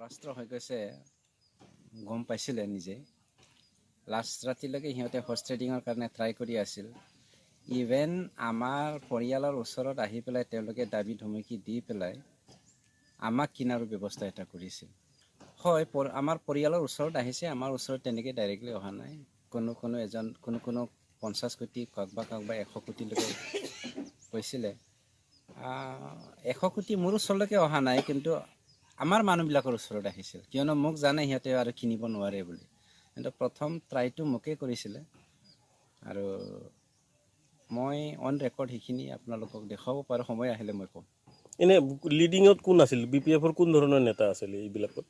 পৰাস্ত হৈ গৈছে গম পাইছিলে নিজে। লাষ্ট ৰাতিলৈকে সিহঁতে হৰ্চ ট্ৰেডিঙৰ কাৰণে ট্ৰাই কৰি আছিল। ইভেন আমাৰ পৰিয়ালৰ ওচৰত আহি পেলাই তেওঁলোকে দাবী ধমকি দি পেলাই আমাক কিনাৰো ব্যৱস্থা এটা কৰিছিল। হয়, আমাৰ পৰিয়ালৰ ওচৰত আহিছে, আমাৰ ওচৰত তেনেকৈ ডাইৰেক্টলি অহা নাই। কোনো এজন কোনো 50 কোটি কাৰোবাক 100 কোটিলৈকে কৈছিলে। 100 কোটি মোৰ ওচৰলৈকে অহা নাই, কিন্তু আমাৰ মানুহবিলাকৰ ওচৰত আহিছিল, কিয়নো মোক জানে সিহঁতে আৰু কিনিব নোৱাৰে বুলি। কিন্তু প্ৰথম ট্ৰাইটো মোকেই কৰিছিলে, আৰু মই অন ৰেকৰ্ড সেইখিনি আপোনালোকক দেখুৱাব পাৰোঁ, সময় আহিলে মই ক'ম। এনে লিডিঙত কোন আছিল? BPF-ৰ কোন ধৰণৰ নেতা আছিল এইবিলাকত?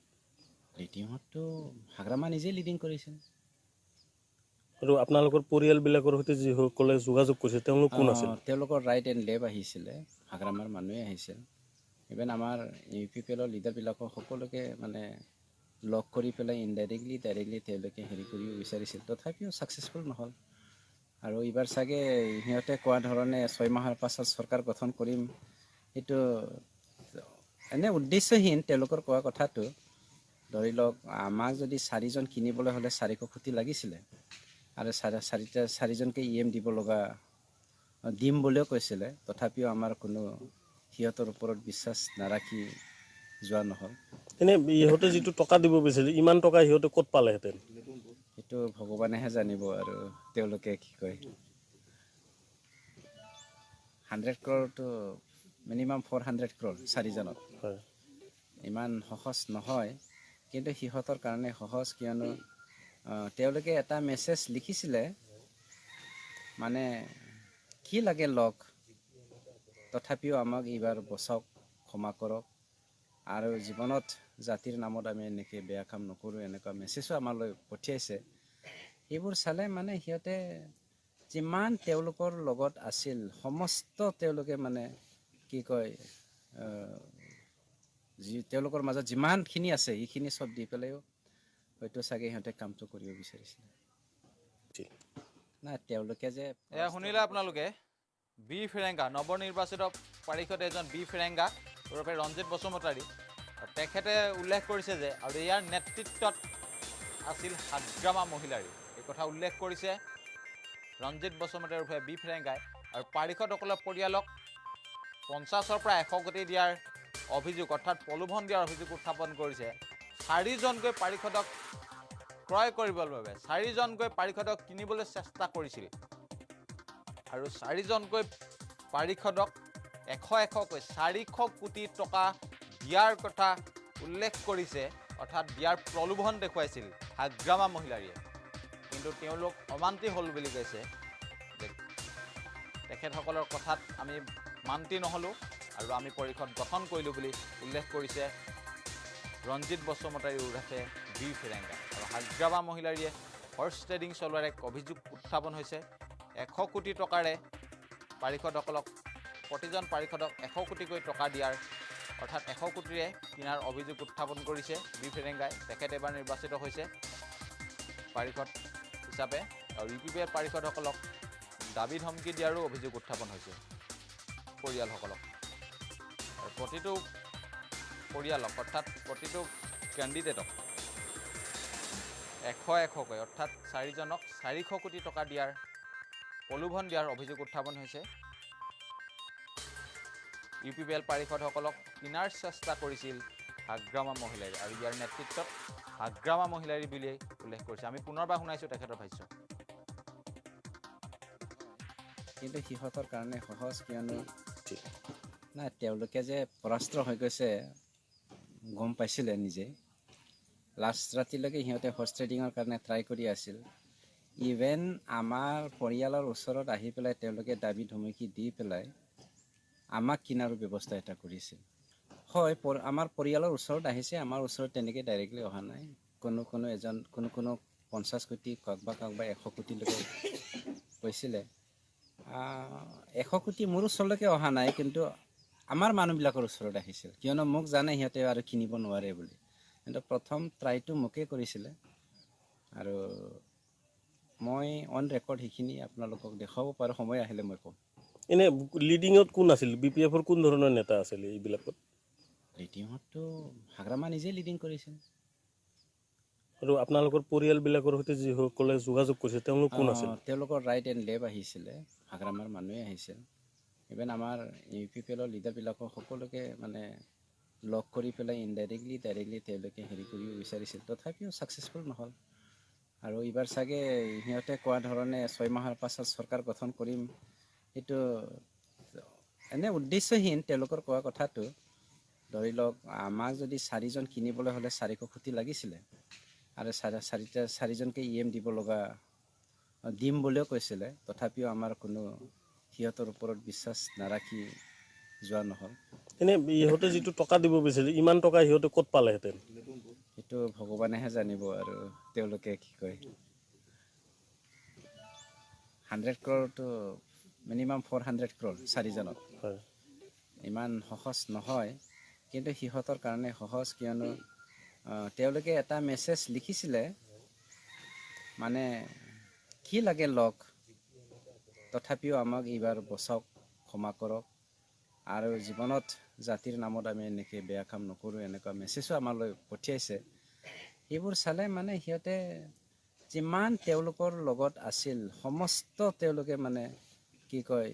লিডিঙততো হাগ্ৰামা নিজেই লিডিং কৰিছিল। আৰু আপোনালোকৰ পৰিয়ালবিলাকৰ সৈতে যিসকলে যোগাযোগ কৰিছে তেওঁলোক কোন আছিল? তেওঁলোকৰ ৰাইট এণ্ড লেফ্ট আহিছিলে, হাগ্ৰামাৰ মানুহে আহিছিল। ইভেন আমাৰ UPPL লিডাৰবিলাকক সকলোকে মানে লগ কৰি পেলাই ডাইৰেক্টলি তেওঁলোকে হেৰি কৰিব বিচাৰিছিল, তথাপিও ছাকচেছফুল নহ'ল। আৰু এইবাৰ চাগে সিহঁতে কোৱা ধৰণে 6 মাহৰ পাছত চৰকাৰ গঠন কৰিম, সেইটো এনে উদ্দেশ্যহীন তেওঁলোকৰ কোৱা কথাটো। ধৰি লওক, আমাক যদি 4জন কিনিবলৈ হ'লে 400 কোটি লাগিছিলে, আৰু চাৰিজনকে EM দিব লগা দিম বুলিও কৈছিলে, তথাপিও আমাৰ কোনো সিহঁতৰ ওপৰত বিশ্বাস নাৰাখি যোৱা নহ'ল। এনে ইহঁতে যিটো টকা দিব বিচাৰিছে, ইমান টকা সিহঁতে ক'ত পালেহেঁতেন? সেইটো ভগৱানেহে জানিব, আৰু তেওঁলোকে কি কয়। 100 crore মিনিমাম 400 crore 4জনত। হয়। ইমান সহজ নহয়, কিন্তু সিহঁতৰ কাৰণে সহজ, কিয়নো তেওঁলোকে এটা মেছেজ লিখিছিলে, মানে কি লাগে লগ, তথাপিও আমাক এইবাৰ বচাওক, ক্ষমা কৰক, আৰু জীৱনত জাতিৰ নামত আমি এনেকৈ বেয়া কাম নকৰোঁ, এনেকুৱা মেছেজো আমালৈ পঠিয়াইছে। সেইবোৰ চালে মানে সিহঁতে যিমান তেওঁলোকৰ লগত আছিল সমস্ত তেওঁলোকে মানে কি কয়, তেওঁলোকৰ মাজত যিমানখিনি আছে সেইখিনি চব দি পেলাইও হয়তো চাগে সিহঁতে কামটো কৰিব বিচাৰিছিলে। নাই, তেওঁলোকে যে শুনিলে আপোনালোকে বি ফিৰেংগা, নৱনিৰ্বাচিত পাৰিষদ এজন বি ফিৰেংগা ওৰফে ৰঞ্জিত বসুমতাৰী। তেখেতে উল্লেখ কৰিছে যে, আৰু ইয়াৰ নেতৃত্বত আছিল হাগ্ৰামা মহিলাৰী, এই কথা উল্লেখ কৰিছে ৰঞ্জিত বসুমতাৰী ওৰফে বি ফিৰেংগাই। আৰু পাৰিষদসকলৰ পৰিয়ালক 50ৰ পৰা 100 কোটি দিয়াৰ অভিযোগ, অৰ্থাৎ প্ৰলোভন দিয়াৰ অভিযোগ উত্থাপন কৰিছে। 4জনকৈ পাৰিষদক ক্ৰয় কৰিবৰ বাবে 4জনকৈ পাৰিষদক কিনিবলৈ চেষ্টা কৰিছিল, আৰু 4জনকৈ পাৰিষদক 100কৈ 400 কোটি টকা দিয়াৰ কথা উল্লেখ কৰিছে, অৰ্থাৎ দিয়াৰ প্ৰলোভন দেখুৱাইছিল হাগ্ৰামা মহিলাৰীয়ে। কিন্তু তেওঁলোক অমান্তি হ'ল বুলি কৈছে। তেখেতসকলৰ কথাত আমি মান্তি নহ'লোঁ, আৰু আমি পৰিষদ গঠন কৰিলোঁ বুলি উল্লেখ কৰিছে ৰঞ্জিত বসুমতাৰী ওৰফে বি ফিৰেংগা। আৰু হাগ্ৰামা মহিলাৰীয়ে হৰ্চ ট্ৰেডিং চলোৱাৰ এক অভিযোগ উত্থাপন হৈছে। 100 কোটি টকাৰে পাৰিষদসকলক, প্ৰতিজন পাৰিষদক 100 কোটিকৈ টকা দিয়াৰ, অৰ্থাৎ 100 কোটিৰে কিনাৰ অভিযোগ উত্থাপন কৰিছে বি ফিৰেংগাই। তেখেত এবাৰ নিৰ্বাচিত হৈছে পাৰিষদ হিচাপে, আৰু UPPL পাৰিষদসকলক দাবী ধমকি দিয়াৰো অভিযোগ উত্থাপন হৈছে পৰিয়ালসকলক। আৰু প্ৰতিটো পৰিয়ালক, অৰ্থাৎ প্ৰতিটো কেণ্ডিডেটক 100কৈ, অৰ্থাৎ 4জনক 400 কোটি টকা দিয়াৰ প্ৰলোভন দিয়াৰ অভিযোগ উত্থাপন হৈছে। UPPL পাৰিষদসকলক কিনাৰ চেষ্টা কৰিছিল হাগ্ৰামা মহিলাৰী, আৰু ইয়াৰ নেতৃত্বত হাগ্ৰামা মহিলাৰী বুলিয়েই উল্লেখ কৰিছে। আমি পুনৰবাৰ শুনাইছোঁ তেখেতৰ ভাষ্য। কিন্তু সিহঁতৰ কাৰণে সহজ, কিয়নো নাই, তেওঁলোকে যে পৰাস্ত হৈ গৈছে গম পাইছিলে নিজে। লাষ্ট ৰাতিলৈকে সিহঁতে হৰ্চ ট্ৰেডিঙৰ কাৰণে ট্ৰাই কৰি আছিল। ইভেন আমাৰ পৰিয়ালৰ ওচৰত আহি পেলাই তেওঁলোকে দাবী ধমকি দি পেলাই আমাক কিনাৰো ব্যৱস্থা এটা কৰিছিল। হয়, আমাৰ পৰিয়ালৰ ওচৰত আহিছে, আমাৰ ওচৰত তেনেকৈ ডাইৰেক্টলি অহা নাই। কোনো 50 কোটি কাৰোবাক 100 কোটিলৈকে কৈছিলে। 100 কোটি মোৰ ওচৰলৈকে অহা নাই, কিন্তু আমাৰ মানুহবিলাকৰ ওচৰত আহিছিল, কিয়নো মোক জানে সিহঁতে আৰু কিনিব নোৱাৰে বুলি। কিন্তু প্ৰথম ট্ৰাইটো মোকেই কৰিছিলে, আৰু মই অন ৰেকৰ্ড সেইখিনি আপোনালোকক দেখুৱাব পাৰোঁ, সময় আহিলে মই ক'ম। এনে লিডিঙত কোন আছিল? BPF-ৰ কোন ধৰণৰ নেতা আছিল এইবিলাকত? ইতিহঁততো হাগ্ৰামা নিজে লিডিং কৰিছিল। আৰু আপোনালোকৰ পৰিয়ালবিলাকৰ সৈতে যিসকলে যোগাযোগ কৰিছে তেওঁলোক কোন আছিল? তেওঁলোকৰ ৰাইট এণ্ড লেফ্ট আহিছিলে, হাগ্ৰামাৰ মানুহে আহিছিল। ইভেন আমাৰ ইউ পি পি এলৰ লিডাৰবিলাকক সকলোকে মানে লগ কৰি পেলাই ডাইৰেক্টলি তেওঁলোকে হেৰি কৰিব বিচাৰিছিল, তথাপিও ছাকচেছফুল নহ'ল। আৰু এইবাৰ চাগে সিহঁতে কোৱা ধৰণে 6 মাহৰ পাছত চৰকাৰ গঠন কৰিম, সেইটো এনে উদ্দেশ্যহীন তেওঁলোকৰ কোৱা কথাটো। ধৰি লওক আমাক যদি 4জন কিনিবলৈ হ'লে 400 কোটি লাগিছিলে, আৰু 4জনকে EM দিব লগা দিম বুলিও কৈছিলে, তথাপিও আমাৰ কোনো সিহঁতৰ ওপৰত বিশ্বাস নাৰাখি যোৱা নহ'ল। এনে ইহঁতে যিটো টকা দিব বিচাৰিছিল ইমান টকা সিহঁতে ক'ত পালেহেঁতেন? সেইটো ভগৱানেহে জানিব আৰু তেওঁলোকে কি কয়। 100 crore মিনিমাম 400 crore 4জনত। হয়। ইমান সহজ নহয়, কিন্তু সিহঁতৰ কাৰণে সহজ, কিয়নো তেওঁলোকে এটা মেছেজ লিখিছিলে, মানে কি লাগে লগ, তথাপিও আমাক এইবাৰ বচাওক, ক্ষমা কৰক, আৰু জীৱনত জাতিৰ নামত আমি এনেকৈ বেয়া কাম নকৰোঁ, এনেকুৱা মেছেজো আমালৈ পঠিয়াইছে। সেইবোৰ চালে মানে সিহঁতে যিমান তেওঁলোকৰ লগত আছিল সমস্ত তেওঁলোকে মানে কি কয়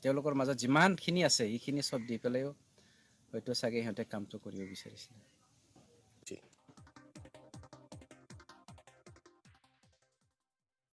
তেওঁলোকৰ মাজত যিমানখিনি আছে সেইখিনি চব দি পেলাইও হয়তো চাগে সিহঁতে কামটো কৰিব বিচাৰিছিলে।